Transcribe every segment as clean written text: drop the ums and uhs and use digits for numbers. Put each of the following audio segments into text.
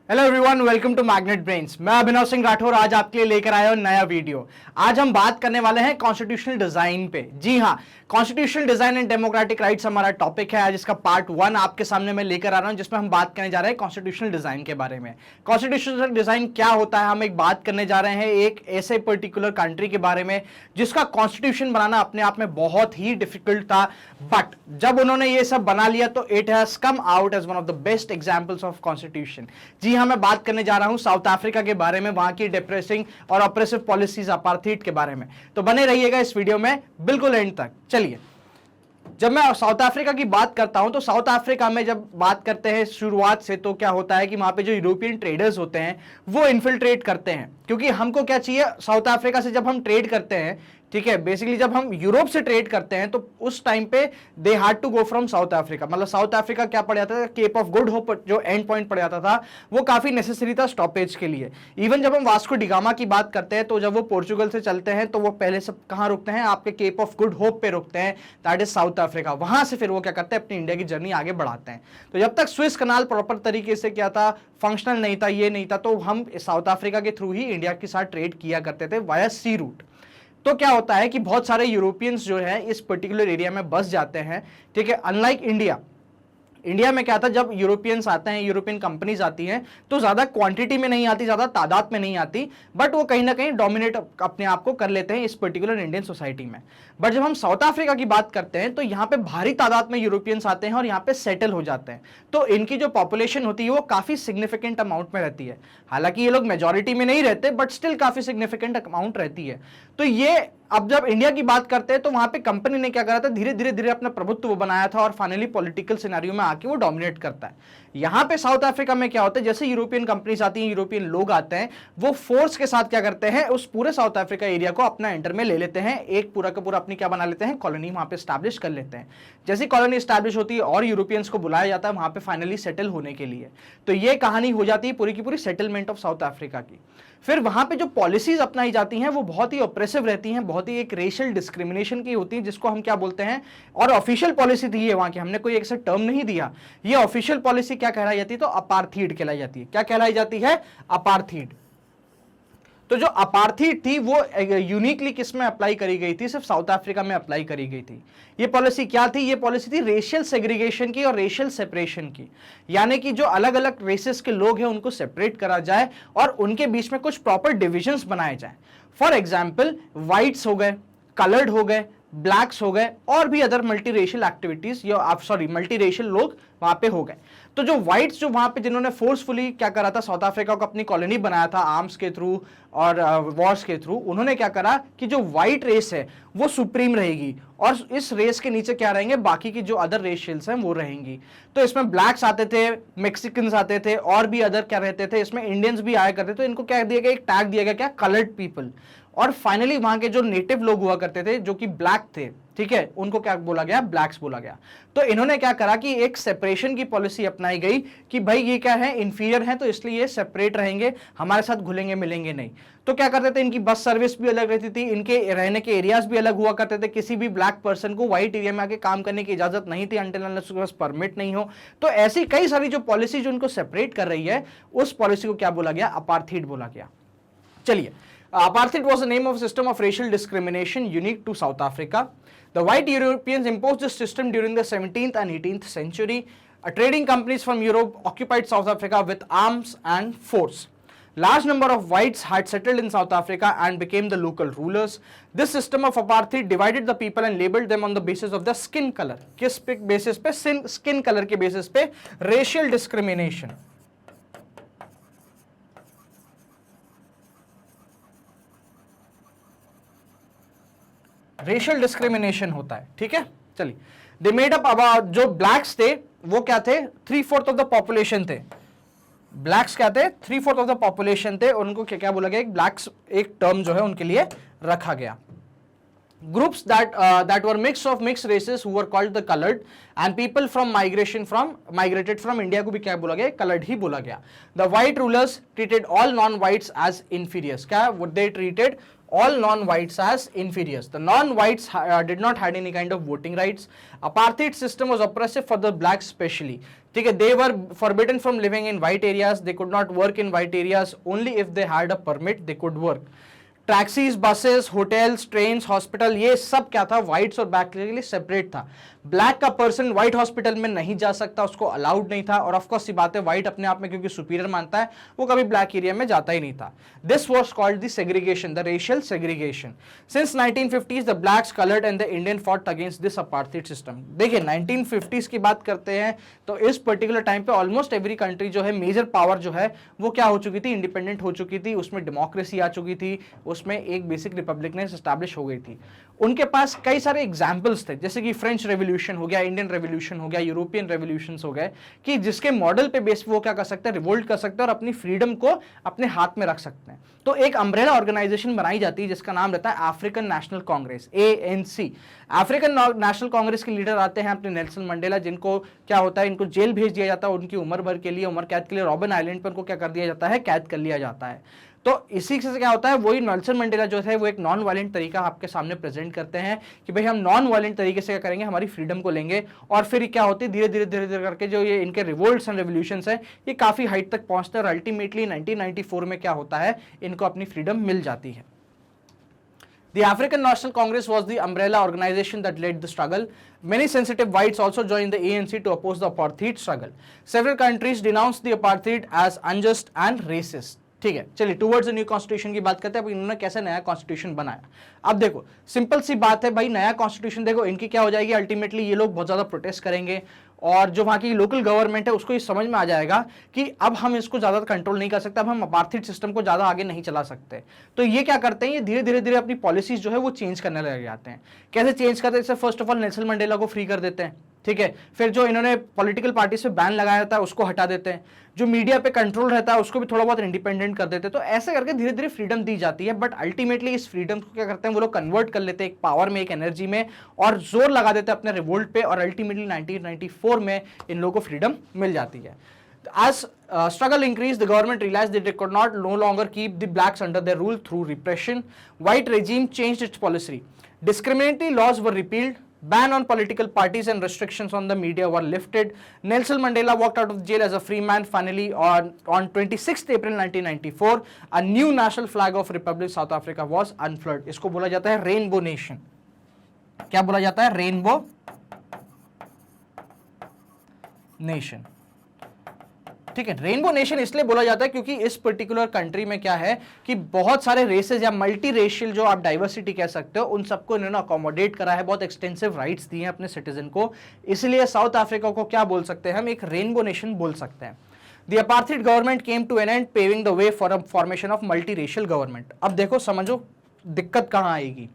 Hello everyone, welcome to Magnet Brains. मैं अभिनव सिंह राठौर आज आपके लिए लेकर आया हूं नया वीडियो। आज हम बात करने वाले हैं कॉन्स्टिट्यूशनल डिजाइन पे। जी हां, constitutional design and democratic rights हमारा टॉपिक है। आज इसका पार्ट 1 आपके सामने मैं लेकर आ रहा हूं, जिसमें हम बात करने जा रहे हैं कॉन्स्टिट्यूशनल डिजाइन के बारे में। कॉन्स्टिट्यूशनल डिजाइन क्या होता है, हम एक बात करने जा रहे हैं एक ऐसे पर्टिकुलर कंट्री के बारे में जिसका कॉन्स्टिट्यूशन बनाना अपने आप में बहुत ही डिफिकल्ट था, बट जब उन्होंने ये सब बना लिया तो it has come out as one of the best examples of constitution. जी हां, मैं बात करने जा रहा हूं साउथ अफ्रीका के बारे में, वहां की डिप्रेसिंग और ऑपरेसिव पॉलिसीज अपार्थाइड के बारे में। तो बने रहिएगा इस वीडियो में बिल्कुल एंड तक। चलिए, जब मैं साउथ अफ्रीका की बात करता हूं तो साउथ अफ्रीका में जब बात करते हैं शुरुआत से, तो क्या होता है कि वहां पे जो यूरोपियन ट्रेडर्स होते हैं वो इन्फिल्ट्रेट करते हैं, क्योंकि हमको क्या चाहिए, साउथ अफ्रीका से जब हम ट्रेड करते हैं, ठीक है, बेसिकली जब हम यूरोप से ट्रेड करते हैं तो उस टाइम पे they had to go from South Africa. मतलब साउथ अफ्रीका क्या पड़ जाता था, केप ऑफ गुड होप जो एंड पॉइंट पड़ जाता था, वो काफी नेसेसरी था स्टॉपेज के लिए। इवन जब हम वास्को डिगामा की बात करते हैं तो जब वो पोर्चुगल से चलते हैं तो वो पहले सब कहां रुकते हैं, आपके केप ऑफ गुड होप पे रुकते हैं, दैट इज साउथ अफ्रीका। वहां से फिर वो क्या करते हैं, अपनी इंडिया की जर्नी आगे बढ़ाते हैं। तो जब तक स्विस कनाल प्रॉपर तरीके से क्या था, फंक्शनल नहीं था, ये नहीं था, तो हम साउथ अफ्रीका के थ्रू ही इंडिया के साथ ट्रेड किया करते थे वाया सी रूट। तो क्या होता है कि बहुत सारे यूरोपियंस जो है इस पर्टिकुलर एरिया में बस जाते हैं, ठीक है। अनलाइक इंडिया में क्या था, जब यूरोपियंस आते हैं, यूरोपियन कंपनीज आती हैं तो ज्यादा क्वांटिटी में नहीं आती, ज्यादा तादाद में नहीं आती, बट वो कहीं ना कहीं डोमिनेट अपने आप को कर लेते हैं इस पर्टिकुलर इंडियन सोसाइटी में। बट जब हम साउथ अफ्रीका की बात करते हैं तो यहाँ पे भारी तादाद में यूरोपियंस आते हैं और यहाँ पे सेटल हो जाते हैं। तो इनकी जो पॉपुलेशन होती है वो काफी सिग्निफिकेंट अमाउंट में रहती है। हालांकि ये लोग मेजोरिटी में नहीं रहते, बट स्टिल काफी सिग्निफिकेंट अमाउंट रहती है। तो ये अब जब इंडिया की बात करते हैं तो वहां पे कंपनी ने क्या करा था, धीरे धीरे अपना प्रभुत्व बनाया था और फाइनली पॉलिटिकल सिनेरियो में आके वो डोमिनेट करता है। यहां पे साउथ अफ्रीका में क्या होता है, जैसे यूरोपियन कंपनीज आती हैं, यूरोपियन लोग आते हैं, वो फोर्स के साथ क्या करते हैं, उस पूरे साउथ अफ्रीका एरिया को अपना एंटर में ले लेते हैं, एक पूरा का पूरा अपनी क्या बना लेते हैं, कॉलोनी वहां पे स्टैब्लिश कर लेते हैं। जैसी कॉलोनी स्टैब्लिश होती है और यूरोपियंस को बुलाया जाता है वहां पे फाइनली सेटल होने के लिए। तो ये कहानी हो जाती है पूरी की पूरी सेटलमेंट ऑफ साउथ अफ्रीका की। फिर वहां पे जो पॉलिसीज अपनाई जाती हैं वो बहुत ही ऑप्रेसिव रहती हैं, बहुत ही एक रेशियल डिस्क्रिमिनेशन की होती है, जिसको हम क्या बोलते हैं, और ऑफिशियल पॉलिसी थी ये वहां की, हमने कोई एक टर्म नहीं दिया। ये ऑफिशियल पॉलिसी क्या कहलाई जाती है, तो अपार्थीड कहलाई जाती है। क्या कहलाई जाती है, अपार्थीड। तो जो अपार्थीड थी वो यूनिकली किस में अप्लाई करी गई थी, सिर्फ साउथ अफ्रीका में अप्लाई करी गई थी। ये पॉलिसी क्या थी, ये पॉलिसी थी रेशियल सेग्रीगेशन की और रेशियल सेपरेशन की, यानी कि जो अलग अलग रेसेस के लोग हैं उनको सेपरेट करा जाए और उनके बीच में कुछ प्रॉपर डिविजन्स बनाए जाए। फॉर एग्जाम्पल, व्हाइट्स हो गए, कलर्ड हो गए, ब्लैक्स हो गए, और भी अदर मल्टीरेशियल एक्टिविटीज मल्टीरेशियल लोग वहां पे हो गए। तो जो व्हाइट्स जो वहां पे जिन्होंने फोर्सफुली क्या करा था, साउथ अफ्रीका को अपनी कॉलोनी बनाया था आर्म्स के थ्रू और वॉर्स के थ्रू, उन्होंने क्या करा कि जो व्हाइट रेस है वो सुप्रीम रहेगी और इस रेस के नीचे क्या रहेंगे, बाकी की जो अदर रेशियल्स हैं वो रहेंगी। तो इसमें ब्लैक्स आते थे, मैक्सिकन्स आते थे, और भी अदर क्या रहते थे, इसमें इंडियंस भी आया करते थे। तो इनको क्या दिया गया, एक टैग दिया गया, क्या, कलर्ड पीपल। और फाइनली वहां के जो नेटिव लोग हुआ करते थे जो कि ब्लैक थे, ठीक है, उनको क्या बोला गया, ब्लैक्स बोला गया। तो इन्होंने क्या करा कि एक सेपरेशन की पॉलिसी अपनाई गई कि भाई ये क्या है, इंफीरियर है, तो इसलिए ये सेपरेट रहेंगे, हमारे साथ घुलेंगे मिलेंगे नहीं। तो क्या करते थे, इनकी बस सर्विस भी अलग रहती थी, इनके रहने के एरियाज भी अलग हुआ करते थे। किसी भी ब्लैक पर्सन को व्हाइट एरिया में आके काम करने की इजाजत नहीं थी अनटिल अनलेस उसके पास परमिट नहीं हो। तो ऐसी कई सारी जो पॉलिसी जो उनको सेपरेट कर रही है, उस पॉलिसी को क्या बोला गया, अपार्थीड बोला गया। चलिए, apartheid was the name of a system of racial discrimination unique to South Africa. The white Europeans imposed this system during the 17th and 18th century. Trading companies from Europe occupied South Africa with arms and force. Large number of whites had settled in South Africa and became the local rulers. This system of apartheid divided the people and labeled them on the basis of their skin color. किस basis पे, skin color के basis पे racial discrimination. Racial discrimination होता है, ठीक है। चलिए, they made up, जो ब्लैक्स थे वो क्या थे, 3/4 ऑफ द पॉपुलेशन थे। ब्लैक्स क्या थे, 3/4 ऑफ द पॉपुलेशन थे, उनको क्या क्या बोला गया, एक ब्लैक्स एक टर्म जो है उनके लिए रखा गया। Groups that were mixed races who were called the colored, and people from migrated from India को भी क्या बोला गया, colored ही बोला गया। The white rulers treated all non-whites as inferiors. क्या, what they treated all non-whites as inferiors. The non-whites did not had any kind of voting rights. Apartheid system was oppressive for the blacks especially. ठीक है, they were forbidden from living in white areas, they could not work in white areas, only if they had a permit they could work. Taxis, buses, hotels, train, hospital, ये सब क्या था, whites और black के लिए separate था। Black का person white hospital में नहीं जा सकता, उसको अलाउड नहीं था, और ऑफकोर्स ये बात है, व्हाइट अपने आप में क्योंकि सुपीरियर मानता है, वो कभी ब्लैक एरिया में जाता ही नहीं था। This was called the segregation, the racial segregation. Since 1950s the blacks, coloured and the Indian fought against this apartheid system. देखिए 1950s की बात करते हैं तो इस पर्टिकुलर टाइम पे ऑलमोस्ट एवरी कंट्री जो है, मेजर पावर जो है वो क्या हो चुकी थी, इंडिपेंडेंट हो चुकी थी, उसमें डेमोक्रेसी आ चुकी थी, उसमें एक बेसिक रिपब्लिकनेस एस्टैब्लिश हो गई थी। उनके पास कई सारे एग्जाम्पल्स थे, जैसे कि फ्रेंच रेवोल्यूशन हो गया, इंडियन रेवोल्यूशन हो गया, यूरोपियन रेवोल्यूशंस हो गए, कि जिसके मॉडल पे बेस वो क्या कर सकते हैं, रिवोल्ट कर सकते हैं और अपनी फ्रीडम को अपने हाथ में रख सकते हैं। तो एक अम्ब्रेला ऑर्गेनाइजेशन बनाई जाती है जिसका नाम रहता है African national Congress, ANC। African national Congress के लीडर आते हैं अपने नेल्सन मंडेला, जिनको क्या होता है, इनको जेल भेज दिया जाता है उनकी उम्र भर के लिए, उम्र कैद के लिए। रॉबिन आइलैंड पर उनको क्या कर दिया जाता है, कैद कर लिया जाता है। तो इसी से क्या होता है, वही नेल्सन मंडेला जो थे वो एक नॉन वायलेंट तरीका आपके सामने प्रेजेंट करते हैं कि भाई हम नॉन वायलेंट तरीके से क्या करेंगे, हमारी फ्रीडम को लेंगे। और फिर क्या होती है, धीरे धीरे करके जो ये इनके रिवोल्ट्स एंड रेवोल्यूशंस है ये काफी हाइट तक पहुंचते हैं, और अल्टीमेटली 1994 में क्या होता है, इनको अपनी फ्रीडम मिल जाती है। The African National Congress was the umbrella organization that led the struggle. Many sensitive whites also joined the ANC to oppose the apartheid struggle. Several countries denounced the apartheid as unjust and racist. ठीक है, चलिए towards new constitution की बात करते हैं। अब इन्होंने कैसे नया कॉन्स्टिट्यूशन बनाया। अब देखो सिंपल सी बात है भाई, नया कॉन्स्टिट्यूशन देखो इनकी क्या हो जाएगी, अल्टीमेटली ये लोग बहुत ज्यादा प्रोटेस्ट करेंगे, और जो वहां की लोकल गवर्नमेंट है उसको ये समझ में आ जाएगा कि अब हम इसको ज्यादा कंट्रोल नहीं कर सकते, अब हम अपार्थाइड सिस्टम को ज्यादा आगे नहीं चला सकते। तो ये क्या करते हैं, ये धीरे धीरे अपनी पॉलिसीज जो है वो चेंज करने लग जाते हैं। कैसे चेंज करते हैं, जैसे first of all Nelson Mandela को फ्री कर देते हैं, ठीक है। फिर जो इन्होंने पॉलिटिकल पार्टी से बैन लगाया था उसको हटा देते हैं, जो मीडिया पे कंट्रोल रहता है उसको भी थोड़ा बहुत इंडिपेंडेंट कर देते हैं। तो ऐसे करके धीरे धीरे फ्रीडम दी जाती है, बट अल्टीमेटली इस फ्रीडम को क्या करते हैं वो लोग कन्वर्ट कर लेते हैं एक पावर में, एक एनर्जी में, और जोर लगा देते हैं अपने रिवोल्ट पे, और अल्टीमेटली 1994 में इन लोगों को फ्रीडम मिल जाती है। As struggle increased, the government realized that they could not no longer keep the blacks under their rule through repression. White regime changed its policy. Discriminatory laws were repealed. Ban on political parties and restrictions on the media were lifted. Nelson Mandela walked out of jail as a free man. Finally, on 26th April 1994, a new national flag of Republic South Africa was unfurled. इसको बोला जाता है rainbow nation. क्या बोला जाता है, rainbow nation. ठीक है, रेनबो नेशन इसलिए बोला जाता है क्योंकि इस पर्टिकुलर कंट्री में क्या है कि बहुत सारे रेसेस या मल्टी रेशियल जो आप डाइवर्सिटी कह सकते हो, उन सबको इन्होंने अकोमोडेट करा है, बहुत एक्सटेंसिव राइट्स दिए हैं अपने सिटीजन को। इसलिए साउथ अफ्रीका को क्या बोल सकते हैं हम, एक रेनबो नेशन बोल सकते हैं। The apartheid government came to an end, paving the way for a formation of multiracial government. अब देखो समझो दिक्कत कहां आएगी।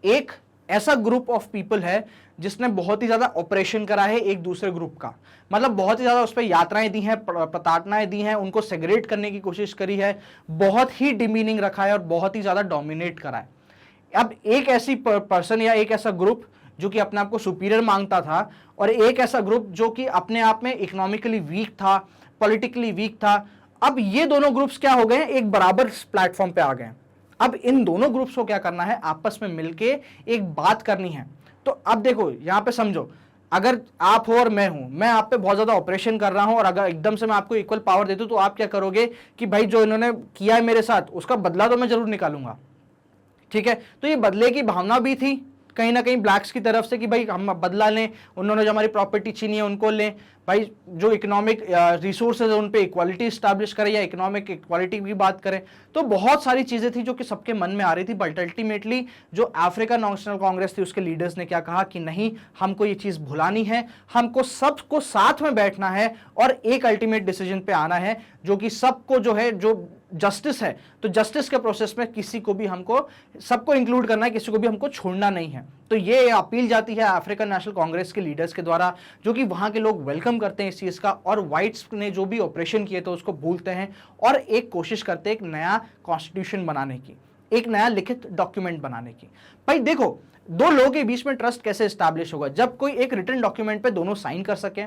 एक ऐसा ग्रुप ऑफ पीपल है जिसने बहुत ही ज्यादा ऑपरेशन करा है एक दूसरे ग्रुप का, मतलब बहुत ही ज्यादा उस पर यात्राएं दी हैं, प्रताड़नाएं दी हैं, उनको सेग्रेट करने की कोशिश करी है, बहुत ही डिमीनिंग रखा है और बहुत ही ज्यादा डोमिनेट करा है। अब एक ऐसी पर्सन या एक ऐसा ग्रुप जो कि अपने आप को सुपीरियर मांगता था, और एक ऐसा ग्रुप जो कि अपने आप में इकोनॉमिकली वीक था, पॉलिटिकली वीक था, अब ये दोनों ग्रुप्स क्या हो गए, एक बराबर प्लेटफॉर्म पे आ गए। अब इन दोनों ग्रुप्स को क्या करना है, आपस में मिलके एक बात करनी है। तो अब देखो यहां पे समझो, अगर आप हो और मैं हूं, मैं आप पे बहुत ज्यादा ऑपरेशन कर रहा हूं, और अगर एकदम से मैं आपको इक्वल पावर दे दूं तो आप क्या करोगे कि भाई जो इन्होंने किया है मेरे साथ उसका बदला तो मैं जरूर निकालूंगा, ठीक है। तो ये बदले की भावना भी थी कहीं ना कहीं ब्लैक्स की तरफ से कि भाई हम बदला लें, उन्होंने जो हमारी प्रॉपर्टी छीनी है उनको लें, भाई जो इकोनॉमिक रिसोर्सेज है उन पे इक्वालिटी स्टैब्लिश करें या इकोनॉमिक इक्वालिटी की बात करें। तो बहुत सारी चीजें थी जो कि सबके मन में आ रही थी, बट अल्टीमेटली जो अफ्रीकन नेशनल कांग्रेस थी उसके लीडर्स ने क्या कहा कि नहीं, हमको ये चीज भुलानी है, हमको सबको साथ में बैठना है और एक अल्टीमेट डिसीजन पे आना है जो कि सबको जो है, जो जस्टिस है, तो जस्टिस के प्रोसेस में किसी को भी हमको सबको इंक्लूड करना है, किसी को भी हमको छोड़ना नहीं है। तो ये अपील जाती है अफ्रीकन नेशनल कांग्रेस के लीडर्स के द्वारा, जो कि वहां के लोग वेलकम करते हैं इस चीज का, और व्हाइट्स ने जो भी ऑपरेशन किए थे उसको भूलते हैं और एक कोशिश करते हैं एक नया कॉन्स्टिट्यूशन बनाने की, एक नया लिखित डॉक्यूमेंट बनाने की। भाई देखो, दो लोगों के बीच में ट्रस्ट कैसे स्टैब्लिश होगा, जब कोई एक रिटन डॉक्यूमेंट पे दोनों साइन कर सके,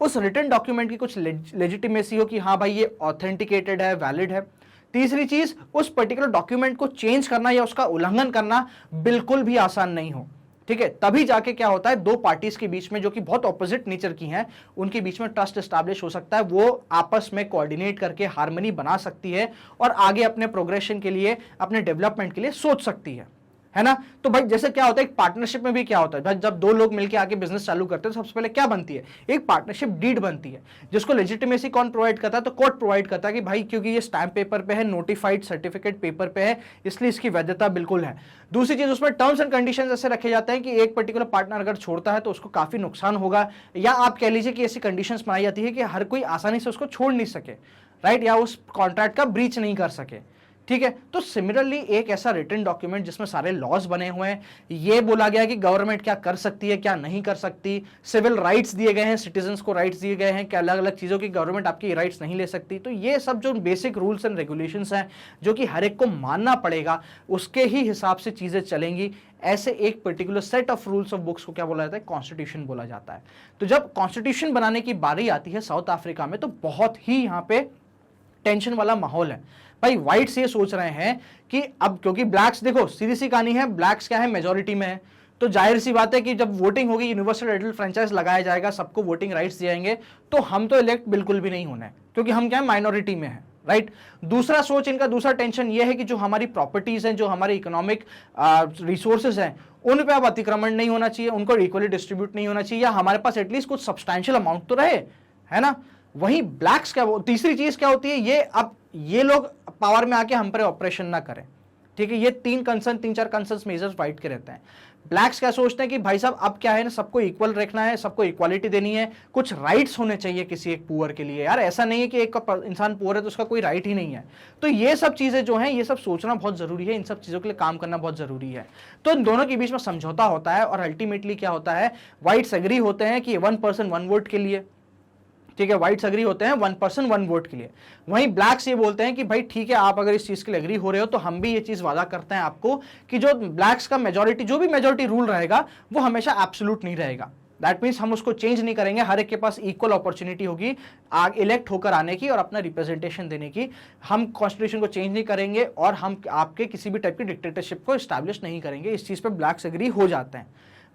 उस रिटन डॉक्यूमेंट की कुछ लेजिटिमेसी हो कि हाँ भाई ये ऑथेंटिकेटेड है, वैलिड है। तीसरी चीज, उस पर्टिकुलर डॉक्यूमेंट को चेंज करना या उसका उल्लंघन करना बिल्कुल भी आसान नहीं हो। ठीक है, तभी जाके क्या होता है, दो पार्टीज के बीच में जो कि बहुत ऑपोजिट नेचर की हैं, उनके बीच में ट्रस्ट एस्टैब्लिश हो सकता है, वो आपस में कोऑर्डिनेट करके हार्मनी बना सकती है और आगे अपने प्रोग्रेशन के लिए, अपने डेवलपमेंट के लिए सोच सकती है ना। तो भाई जैसे क्या होता है, एक पार्टनरशिप में भी क्या होता है भाई, जब दो लोग मिलकर आके बिजनेस चालू करते हैं तो सबसे पहले क्या बनती है, एक पार्टनरशिप डीड बनती है, जिसको लेजिटिमेसी कौन प्रोवाइड करता है, तो कोर्ट प्रोवाइड करता है कि भाई क्योंकि ये स्टैम्प पेपर पे है, नोटिफाइड सर्टिफिकेट पेपर पे है, इसलिए इसकी वैधता बिल्कुल है। दूसरी चीज, उसमें टर्म्स एंड कंडीशंस ऐसे रखे जाते हैं कि एक पर्टिकुलर पार्टनर अगर छोड़ता है तो उसको काफी नुकसान होगा, या आप कह लीजिए कि ऐसी कंडीशंस बनाई जाती है कि हर कोई आसानी से उसको छोड़ नहीं सके, राइट, या उस कॉन्ट्रैक्ट का ब्रीच नहीं कर सके। ठीक है, तो सिमिलरली एक ऐसा रिटन डॉक्यूमेंट जिसमें सारे लॉज बने हुए हैं, ये बोला गया है कि गवर्नमेंट क्या कर सकती है, क्या नहीं कर सकती, सिविल राइट्स दिए गए हैं, सिटीजन्स को राइट्स दिए गए हैं कि अलग अलग चीज़ों की गवर्नमेंट आपकी राइट्स नहीं ले सकती। तो ये सब जो बेसिक रूल्स एंड रेगुलेशंस हैं जो कि हर एक को मानना पड़ेगा, उसके ही हिसाब से चीज़ें चलेंगी। ऐसे एक particular set of rules of books को क्या बोला जाता है, कॉन्स्टिट्यूशन बोला जाता है। तो जब कॉन्स्टिट्यूशन बनाने की बारी आती है साउथ अफ्रीका में, तो बहुत ही यहाँ पे टेंशन वाला माहौल है। भाई व्हाइट्स ये सोच रहे हैं कि अब क्योंकि ब्लैक्स, देखो सीधी सी कहानी है, ब्लैक्स क्या है, मेजोरिटी में है, तो जाहिर सी बात है कि जब वोटिंग होगी, यूनिवर्सल एडल्ट फ्रेंचाइज लगाया जाएगा, सबको वोटिंग राइट्स दिए जाएंगे, तो हम तो इलेक्ट बिल्कुल भी नहीं होना है, क्योंकि हम क्या है, माइनॉरिटी में है, राइट। दूसरा सोच इनका, दूसरा टेंशन ये है कि जो हमारी प्रॉपर्टीज हैं, जो हमारी इकोनॉमिक रिसोर्सेज हैं, उन पे अब अतिक्रमण नहीं होना चाहिए, उनको इक्वली डिस्ट्रीब्यूट नहीं होना चाहिए, या हमारे पास एटलीस्ट कुछ सब्सटैंशियल अमाउंट तो रहे, है ना। वहीं ब्लैक्स क्या, तीसरी चीज क्या होती है, ये अब ये लोग पावर में आके हम पर ऑपरेशन ना करें। ठीक है, ये तीन चार कंसर्न मेजर्स व्हाइट के रहते हैं। ब्लैक्स क्या सोचते हैं कि भाई साहब अब क्या है ना, सबको इक्वल रखना है, सबको इक्वालिटी देनी है, कुछ राइट्स होने चाहिए किसी एक पुअर के लिए। यार ऐसा नहीं है कि एक इंसान पुअर है तो उसका कोई राइट ही नहीं है। तो ये सब चीजें जो हैं, ये सब सोचना बहुत जरूरी है, इन सब चीजों के लिए काम करना बहुत जरूरी है। तो इन दोनों के बीच में समझौता होता है और अल्टीमेटली क्या होता है, व्हाइट्स एग्री होते हैं कि 1 पर्सन 1 वोट के लिए, ठीक है, व्हाइट्स एग्री होते हैं 1 पर्सन 1 वोट के लिए। वहीं ब्लैक्स ये बोलते हैं कि भाई ठीक है, आप अगर इस चीज के लिए एग्री हो रहे हो तो हम भी ये चीज वादा करते हैं आपको कि जो ब्लैक्स का मेजॉरिटी, जो भी मेजॉरिटी रूल रहेगा वो हमेशा एब्सोल्यूट नहीं रहेगा। दैट मीन्स हम उसको चेंज नहीं करेंगे, हर एक के पास इक्वल अपॉर्चुनिटी होगी इलेक्ट होकर आने की और अपना रिप्रेजेंटेशन देने की। हम कॉन्स्टिट्यूशन को चेंज नहीं करेंगे और हम आपके किसी भी टाइप की डिक्टेटरशिप को एस्टैब्लिश नहीं करेंगे। इस चीज पर ब्लैक्स एग्री हो जाते हैं।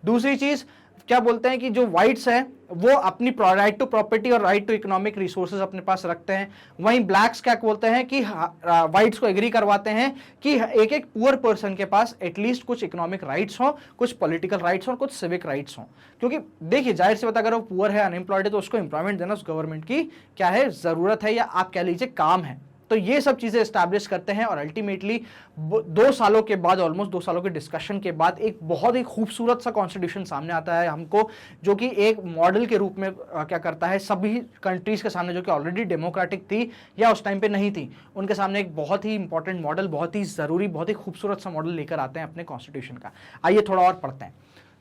दूसरी चीज क्या बोलते हैं कि जो व्हाइट्स हैं वो अपनी राइट टू प्रॉपर्टी और राइट टू इकोनॉमिक रिसोर्सेज अपने पास रखते हैं। वहीं ब्लैक्स क्या बोलते हैं कि व्हाइट्स को एग्री करवाते हैं कि एक एक पुअर पर्सन के पास एटलीस्ट कुछ इकोनॉमिक राइट्स हो, कुछ पॉलिटिकल राइट्स हो और कुछ सिविक राइट्स हो। क्योंकि देखिए जाहिर सी बात, अगर वो पुअर है, अनएम्प्लॉयड है, तो उसको एम्प्लॉयमेंट देना उस गवर्नमेंट की क्या है, जरूरत है, या आप कह लीजिए काम है। तो ये सब चीजें एस्टैब्लिश करते हैं और अल्टीमेटली 2 सालों के बाद, ऑलमोस्ट 2 सालों के डिस्कशन के बाद एक बहुत ही खूबसूरत सा कॉन्स्टिट्यूशन सामने आता है हमको, जो कि एक मॉडल के रूप में क्या करता है, सभी कंट्रीज के सामने जो कि ऑलरेडी डेमोक्रेटिक थी या उस टाइम पे नहीं थी, उनके सामने एक बहुत ही इंपॉर्टेंट मॉडल, बहुत ही जरूरी, बहुत ही खूबसूरत सा मॉडल लेकर आते हैं अपने कॉन्स्टिट्यूशन का। आइए थोड़ा और पढ़ते हैं।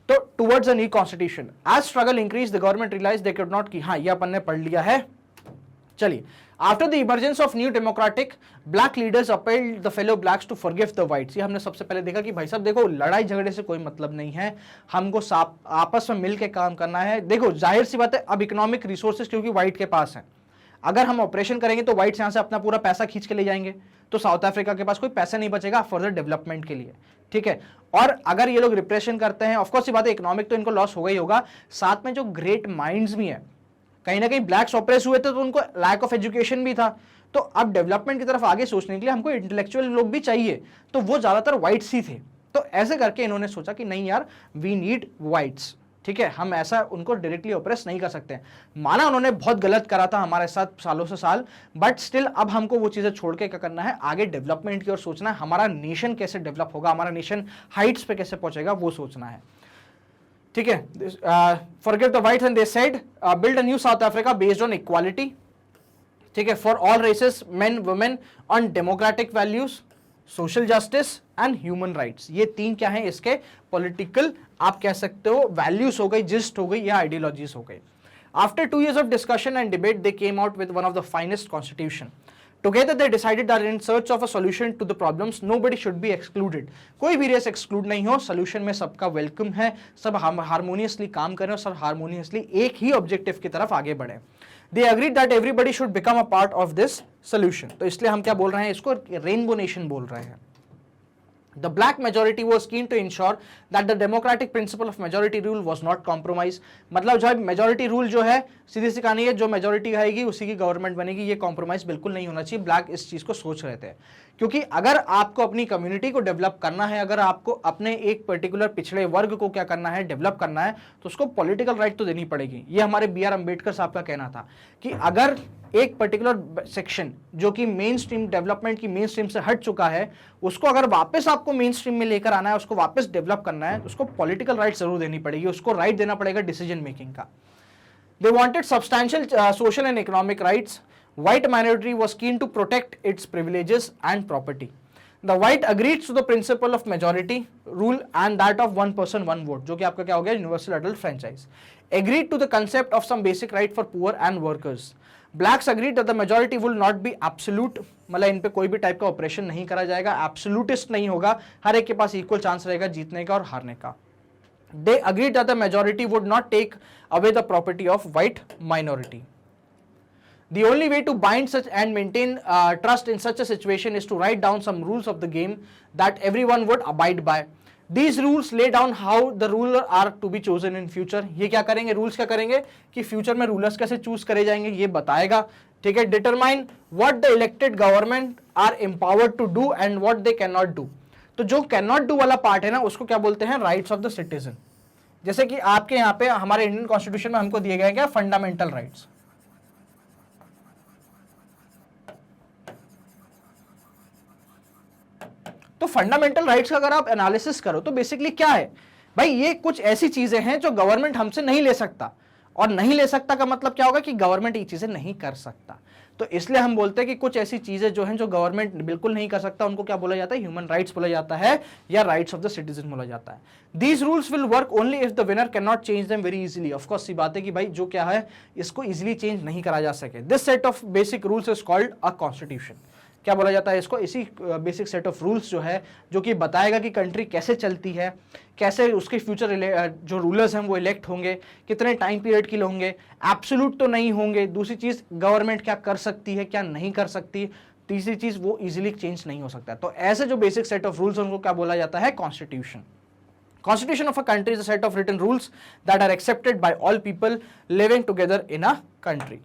तो towards a new constitution, as struggle increase the government realise they could not, की हाँ ये अपन ने पढ़ लिया है। चलिए, after the emergence of new democratic, black leaders appealed the fellow blacks to forgive the whites. ये हमने सबसे पहले देखा कि भाई साहब देखो, लड़ाई झगड़े से कोई मतलब नहीं है, हमको आपस में मिलकर काम करना है। देखो जाहिर सी बात है, अब इकोनॉमिक रिसोर्सेज क्योंकि व्हाइट के पास है, अगर हम ऑपरेशन करेंगे तो व्हाइट्स यहाँ से अपना पूरा पैसा खींच के ले जाएंगे, तो साउथ अफ्रीका के पास कोई पैसा नहीं बचेगा फर्दर डेवलपमेंट के लिए। ठीक है, और अगर ये लोग रिप्रेशन करते हैं, ऑफकोर्स ये बात है, इकोनॉमिक तो इनको लॉस होगा ही होगा, साथ में जो ग्रेट माइंड्स भी हैं, कहीं ना कहीं ब्लैक्स ऑपरेस हुए थे तो उनको लैक ऑफ एजुकेशन भी था। तो अब डेवलपमेंट की तरफ आगे सोचने के लिए हमको इंटेलेक्चुअल लोग भी चाहिए, तो वो ज्यादातर व्हाइट्स ही थे। तो ऐसे करके इन्होंने सोचा कि नहीं यार, वी नीड व्हाइट्स। ठीक है, हम ऐसा उनको डायरेक्टली ऑपरेस नहीं कर सकते। माना उन्होंने बहुत गलत करा था हमारे साथ सालों से साल, बट स्टिल अब हमको वो चीजें छोड़ के क्या करना है, आगे डेवलपमेंट की ओर सोचना है। हमारा नेशन कैसे डेवलप होगा, हमारा नेशन हाइट्स पे कैसे पहुंचेगा, वो सोचना है। ठीक है, forgive the whites and they said build a new South Africa based on equality, ठीक है, for all races, men, women, on democratic values, social justice and human rights। ये तीन क्या है इसके, पॉलिटिकल आप कह सकते हो वैल्यूज हो गई, जिस्ट हो गई या आइडियोलॉजीज हो गई। After 2 years of discussion and debate, they came out with one of the finest constitution. Together they decided that in search of a solution to the problems, nobody should be excluded। कोई भी race exclude नहीं हो, solution में सबका welcome है, सब harmoniously काम करें और सब हार्मोनियसली एक ही ऑब्जेक्टिव की तरफ आगे बढ़े। They agreed that everybody should become a part of this solution। तो इसलिए हम क्या बोल रहे हैं, इसको रेनबो नेशन बोल रहे हैं। The black majority was keen to ensure that the democratic principle of majority rule was not compromised. मतलब जो है majority rule जो है सीधी सी कहानी है, जो majority आएगी उसी की गवर्नमेंट बनेगी, ये कॉम्प्रोमाइज बिल्कुल नहीं होना चाहिए। ब्लैक इस चीज को सोच रहे थे, क्योंकि अगर आपको अपनी कम्युनिटी को डेवलप करना है, अगर आपको अपने एक पर्टिकुलर पिछड़े वर्ग को क्या करना है, डेवलप करना है, तो उसको पॉलिटिकल राइट तो देनी पड़ेगी। ये हमारे बी आर अम्बेडकर साहब का कहना था कि अगर एक पर्टिकुलर सेक्शन जो कि मेन स्ट्रीम डेवलपमेंट की मेन स्ट्रीम से हट चुका है, उसको अगर वापस आपको मेन स्ट्रीम में लेकर आना है, उसको वापस डेवलप करना है, उसको पॉलिटिकल राइट जरूर देनी पड़ेगी, उसको राइट देना पड़ेगा डिसीजन मेकिंग का। They wanted substantial social and economic rights. White minority was keen to protect its privileges and property. The white agreed to the principle of majority rule and that of one person one vote, जो कि आपका क्या हो गया, universal adult franchise. Agreed to the concept of some basic right for poor and workers. Blacks agreed that the majority will not be absolute, मतलब इन पे कोई भी टाइप का ऑपरेशन नहीं करा जाएगा, एब्सोल्यूटिस्ट नहीं होगा, हर एक के पास इक्वल चांस रहेगा जीतने का और हारने का। They agreed that the majority would not take away the property of white minority. The only way to bind such and maintain trust in such a situation is to write down some rules of the game that everyone would abide by. These rules lay down how the ruler are to be chosen in future. ये क्या करेंगे, rules क्या करेंगे कि future में rulers कैसे choose करे जाएंगे ये बताएगा, ठीक है। Determine what the elected government are empowered to do and what they can not do. तो जो कैन नॉट डू वाला पार्ट है ना, उसको क्या बोलते हैं, राइट्स ऑफ द सिटीजन। जैसे कि आपके यहाँ पे हमारे इंडियन कॉन्स्टिट्यूशन में हमको दिए गए क्या, फंडामेंटल राइट्स। तो फंडामेंटल राइट्स का अगर आप एनालिसिस करो तो बेसिकली क्या है भाई, ये कुछ ऐसी चीजें हैं जो गवर्नमेंट हमसे नहीं ले सकता, और नहीं ले सकता का मतलब क्या होगा कि गवर्नमेंट ये चीजें नहीं कर सकता। तो इसलिए हम बोलते हैं कि कुछ ऐसी चीजें जो हैं जो गवर्नमेंट बिल्कुल नहीं कर सकता, उनको क्या बोला जाता है, ह्यूमन राइट्स बोला जाता है या राइट्स ऑफ द सिटीजन बोला जाता है। These rules will work only if the winner can not change them very easily. Of course सी बात है कि भाई जो क्या है इसको इजीली चेंज नहीं करा जा सके। This set of basic rules is called a constitution. क्या बोला जाता है इसको, इसी बेसिक सेट ऑफ रूल्स जो है जो कि बताएगा कि कंट्री कैसे चलती है, कैसे उसके फ्यूचर जो रूलर्स हैं वो इलेक्ट होंगे, कितने टाइम पीरियड के लिए होंगे, एब्सोल्यूट तो नहीं होंगे। दूसरी चीज गवर्नमेंट क्या कर सकती है क्या नहीं कर सकती। तीसरी चीज वो इजीली चेंज नहीं हो सकता। तो ऐसे जो बेसिक सेट ऑफ रूल्स उनको क्या बोला जाता है, constitution. Constitution of a country is a set of written rules that are accepted by all people living together in a country.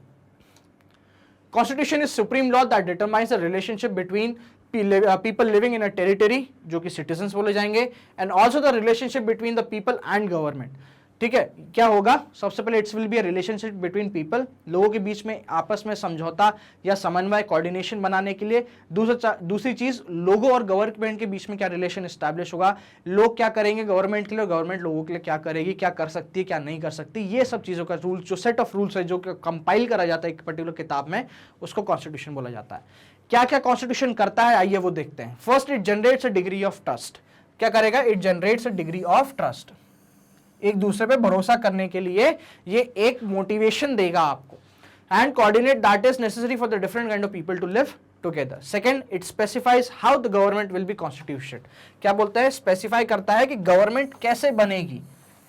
Constitution is supreme law that determines the relationship between people living in a territory, जो कि citizens बोले जाएंगे, and also the relationship between the people and government. ठीक है, क्या होगा, सबसे पहले it's will be a relationship between people, लोगों के बीच में आपस में समझौता या समन्वय, कोऑर्डिनेशन बनाने के लिए। दूसरी चीज, लोगों और गवर्नमेंट के बीच में क्या रिलेशन एस्टैब्लिश होगा, लोग क्या करेंगे गवर्नमेंट के लिए, गवर्नमेंट लोगों के लिए क्या करेगी, क्या कर सकती है क्या नहीं कर सकती। ये सब चीजों का रूल, जो सेट ऑफ रूल्स है जो कंपाइल करा जाता है एक पर्टिकुलर किताब में, उसको कॉन्स्टिट्यूशन बोला जाता है। क्या क्या कॉन्स्टिट्यूशन करता है आइए वो देखते हैं। First, it generates a degree of trust. क्या करेगा, it generates a degree of trust. एक दूसरे पे भरोसा करने के लिए ये एक मोटिवेशन देगा आपको। And coordinate that is necessary for the different kind of people to live together. Second, it specifies how the government will be constituted. क्या बोलता है, स्पेसिफाई करता है कि गवर्नमेंट कैसे बनेगी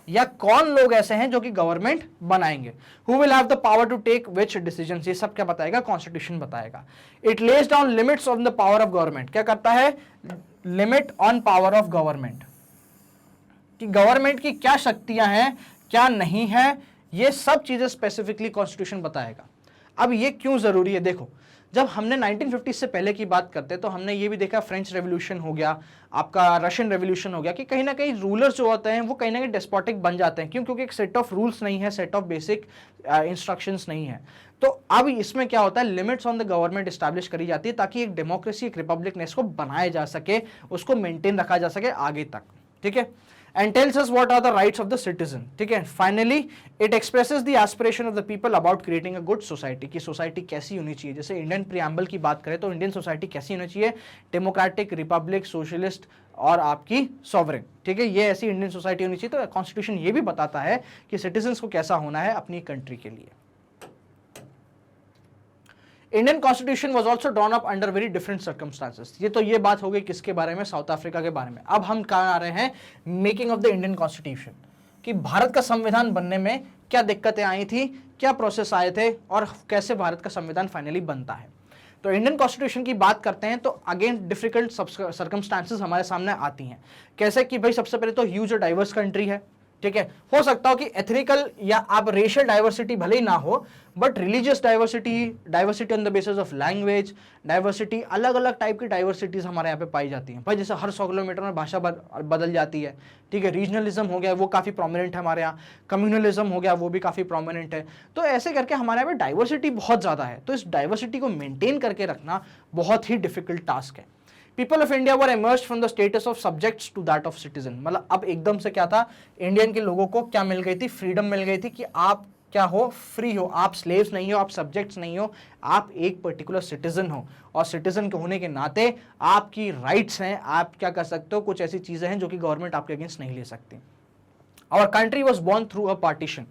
या कौन लोग ऐसे हैं जो कि गवर्नमेंट बनाएंगे। Who will have the power to take which decisions, ये सब क्या बताएगा, कॉन्स्टिट्यूशन बताएगा। It lays down limits on the power of government. क्या करता है, limit on power of government, कि गवर्नमेंट की क्या शक्तियां हैं क्या नहीं है, ये सब चीजें स्पेसिफिकली कॉन्स्टिट्यूशन बताएगा। अब ये क्यों जरूरी है, देखो जब हमने 1950 से पहले की बात करते तो हमने ये भी देखा, फ्रेंच रेवोल्यूशन हो गया, आपका रशियन रेवोल्यूशन हो गया, कि कहीं ना कहीं रूलर्स जो होते हैं वो कहीं ना कहीं डेस्पोटिक बन जाते हैं। क्यों, क्योंकि एक सेट ऑफ रूल्स नहीं है, सेट ऑफ बेसिक इंस्ट्रक्शंस नहीं है। तो अब इसमें क्या होता है, limits on the government establish करी जाती है ताकि एक डेमोक्रेसी, एक रिपब्लिकनेस को बनाया जा सके, उसको मेंटेन रखा जा सके आगे तक। ठीक है, and tells us what are the rights of the citizen. ठीक है, finally it expresses the aspiration of the people about creating a good society, कि सोसाइटी कैसी होनी चाहिए। जैसे इंडियन प्रियम्बल की बात करें तो इंडियन सोसाइटी कैसी होनी चाहिए, डेमोक्रेटिक, रिपब्लिक, सोशलिस्ट और आपकी सॉवरेन। ठीक है, ये ऐसी इंडियन सोसाइटी होनी चाहिए। तो कॉन्स्टिट्यूशन ये भी बताता है कि सिटीजन्स को कैसा होना है अपनी कंट्री के लिए। Indian constitution was also drawn up under very different circumstances. ये तो ये बात हो गई किसके बारे में, साउथ अफ्रीका के बारे में। अब हम कहाँ आ रहे हैं, making of the Indian constitution, कि भारत का संविधान बनने में क्या दिक्कतें आई थी, क्या प्रोसेस आए थे और कैसे भारत का संविधान फाइनली बनता है। तो इंडियन कॉन्स्टिट्यूशन की बात करते हैं तो अगेन डिफिकल्ट सर्कमस्टांसेस हमारे सामने आती हैं। कैसे कि भाई सबसे पहले तो ह्यूज और डाइवर्स कंट्री है, ठीक है। हो सकता हो कि एथनिकल या आप रेशियल डाइवर्सिटी भले ही ना हो, but religious diversity, diversity on the basis of language, diversity, अलग अलग टाइप की डाइवर्सिटीज हमारे यहाँ पे पाई जाती हैं भाई। जैसे हर 100 किलोमीटर में भाषा बदल जाती है, ठीक है। रीजनलिज्म हो गया वो काफ़ी प्रोमिनेंट है हमारे यहाँ, कम्युनलिज्म हो गया वो भी काफ़ी प्रोमिनेंट है। तो ऐसे करके हमारे यहाँ पे डाइवर्सिटी बहुत ज़्यादा है, तो इस डाइवर्सिटी को मेंटेन करके रखना बहुत ही डिफिकल्ट टास्क है। People of India were emerged from the status of subjects to that of citizen. मतलब अब एकदम से क्या था, इंडियन के लोगों को क्या मिल गई थी, फ्रीडम मिल गई थी कि आप क्या हो, फ्री हो, आप स्लेव्स नहीं हो, आप सब्जेक्ट्स नहीं हो, आप एक पर्टिकुलर सिटीजन हो, और सिटीजन के होने के नाते आपकी राइट्स हैं, आप क्या कर सकते हो, कुछ ऐसी चीजें हैं जो कि गवर्नमेंट आपके अगेंस्ट नहीं ले सकती। Our country was born through a partition.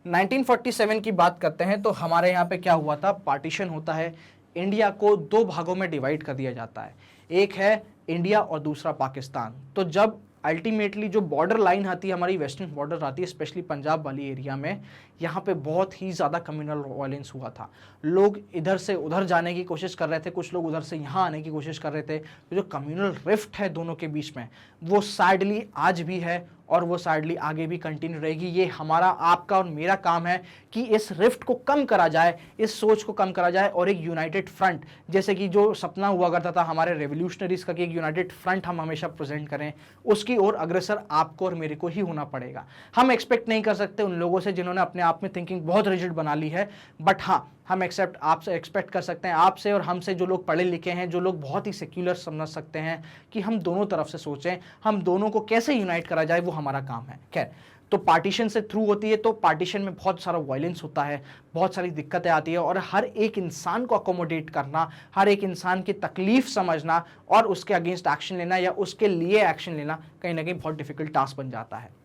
1947 की बात करते हैं तो हमारे यहाँ पे क्या हुआ था, पार्टीशन होता है, इंडिया को दो भागों में डिवाइड कर दिया जाता है, एक है इंडिया और दूसरा पाकिस्तान। तो जब अल्टीमेटली जो बॉर्डर लाइन आती है, हमारी वेस्टर्न बॉर्डर आती है, स्पेशली पंजाब वाली एरिया में, यहाँ पे बहुत ही ज़्यादा कम्युनल वायलेंस हुआ था। लोग इधर से उधर जाने की कोशिश कर रहे थे, कुछ लोग उधर से यहाँ आने की कोशिश कर रहे थे। तो जो कम्युनल रिफ्ट है दोनों के बीच में, वो सैडली आज भी है और वो सैडली आगे भी कंटिन्यू रहेगी। ये हमारा, आपका और मेरा काम है कि इस रिफ्ट को कम करा जाए, इस सोच को कम करा जाए, और एक यूनाइटेड फ्रंट, जैसे कि जो सपना हुआ करता था हमारे रेवोल्यूशनरीज का कि एक यूनाइटेड फ्रंट हम हमेशा प्रेजेंट करें, उसकी ओर अग्रसर आपको और मेरे को ही होना पड़ेगा। हम एक्सपेक्ट नहीं कर सकते उन लोगों से जिन्होंने अपने आप में थिंकिंग बहुत रिजिड बना ली है, बट हाँ हम आपसे एक्सपेक्ट कर सकते हैं, आपसे और हमसे, जो लोग पढ़े लिखे हैं, जो लोग बहुत ही सेक्युलर समझ सकते हैं, कि हम दोनों तरफ से सोचें, हम दोनों को कैसे यूनाइट करा जाए, वो हमारा काम है। खैर, तो पार्टीशन से थ्रू होती है, तो पार्टीशन में बहुत सारा वायलेंस होता है, बहुत सारी दिक्कतें आती है, और हर एक इंसान को अकोमोडेट करना, हर एक इंसान की तकलीफ समझना और उसके अगेंस्ट एक्शन लेना या उसके लिए एक्शन लेना कहीं ना कहीं बहुत डिफिकल्ट टास्क बन जाता है।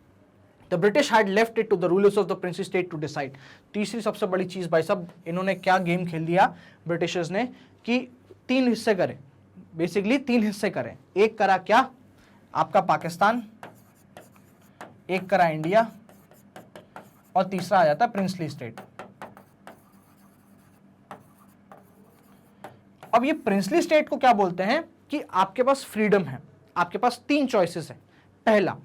The British had left it to the rulers of the princely state to decide। तीसरी सबसे बड़ी चीज भाई साहब, इन्होंने क्या गेम खेल दिया ब्रिटिशर्स ने, कि 3 हिस्से करें, बेसिकली 3 हिस्से करें। एक करा क्या, आपका पाकिस्तान, एक करा इंडिया, और तीसरा आ जाता है प्रिंसली स्टेट। अब ये प्रिंसली स्टेट को क्या बोलते हैं कि आपके पास फ्रीडम है, आपके पास 3 चॉइसेस है। पहला,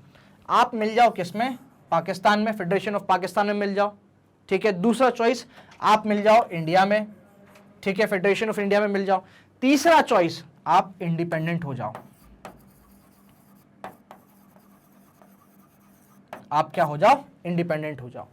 आप मिल जाओ किसमें, पाकिस्तान में, फेडरेशन ऑफ पाकिस्तान में मिल जाओ, ठीक है। दूसरा चॉइस, आप मिल जाओ इंडिया में, ठीक है, फेडरेशन ऑफ इंडिया में मिल जाओ। तीसरा चॉइस, आप इंडिपेंडेंट हो जाओ। आप क्या हो जाओ, इंडिपेंडेंट हो जाओ।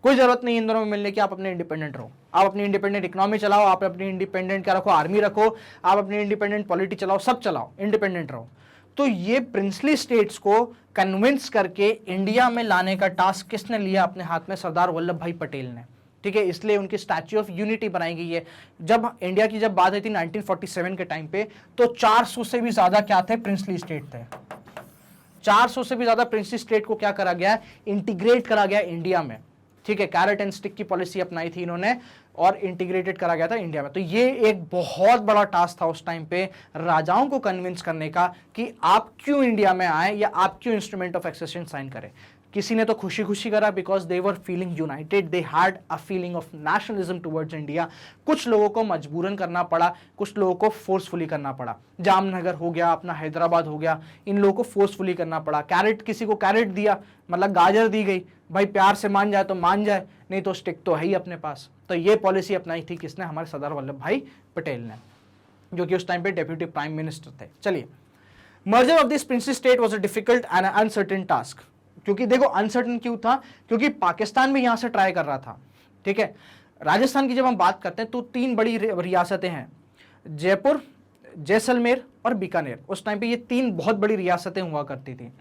कोई जरूरत नहीं इन दोनों में मिलने की, आप अपने इंडिपेंडेंट रहो, आप अपनी इंडिपेंडेंट इकोनॉमी चलाओ, आप अपनी इंडिपेंडेंट क्या रखो, आर्मी रखो, आप अपनी इंडिपेंडेंट पॉलिटी चलाओ, सब चलाओ, इंडिपेंडेंट रहो। तो ये प्रिंसली स्टेट्स को कन्विंस करके इंडिया में लाने का टास्क किसने लिया अपने हाथ में, सरदार वल्लभ भाई पटेल ने, ठीक है। इसलिए उनकी स्टैच्यू ऑफ यूनिटी बनाई गई है। जब इंडिया की जब बात आई थी 1947 के टाइम पे, तो 400 से भी ज्यादा क्या थे, प्रिंसली स्टेट थे। 400 से भी ज्यादा प्रिंसली स्टेट को क्या करा गया, इंटीग्रेट करा गया इंडिया में, ठीक है। कैरेट एंड स्टिक की पॉलिसी अपनाई थी इन्होंने और इंटीग्रेटेड करा गया था इंडिया में। तो ये एक बहुत बड़ा टास्क था उस टाइम पे राजाओं को कन्विंस करने का कि आप क्यों इंडिया में आए या आप क्यों इंस्ट्रूमेंट ऑफ एक्सेशन साइन करें। किसी ने तो खुशी खुशी करा because they were feeling United, they had a feeling of nationalism towards India. कुछ लोगों को मजबूरन करना पड़ा, कुछ लोगों को फोर्सफुली करना पड़ा। जामनगर हो गया, अपना हैदराबाद हो गया, इन लोगों को फोर्सफुली करना पड़ा। कैरेट, किसी को कैरेट दिया, मतलब गाजर दी गई, भाई प्यार से मान जाए तो मान जाए, नहीं तो स्टिक तो है ही अपने पास। तो ये पॉलिसी अपनाई थी किसने, हमारे सरदार वल्लभ भाई पटेल ने, जो कि उस टाइम पे डेप्यूटी प्राइम मिनिस्टर थे। चलिए, merger of this princely state was a difficult and uncertain task. क्योंकि देखो अनसर्टेन क्यों था, क्योंकि पाकिस्तान भी यहां से ट्राई कर रहा था, ठीक है। राजस्थान की जब हम बात करते हैं तो 3 बड़ी रियासतें हैं, जयपुर, जैसलमेर और बीकानेर। उस टाइम पे ये 3 बहुत बड़ी रियासतें हुआ करती थी।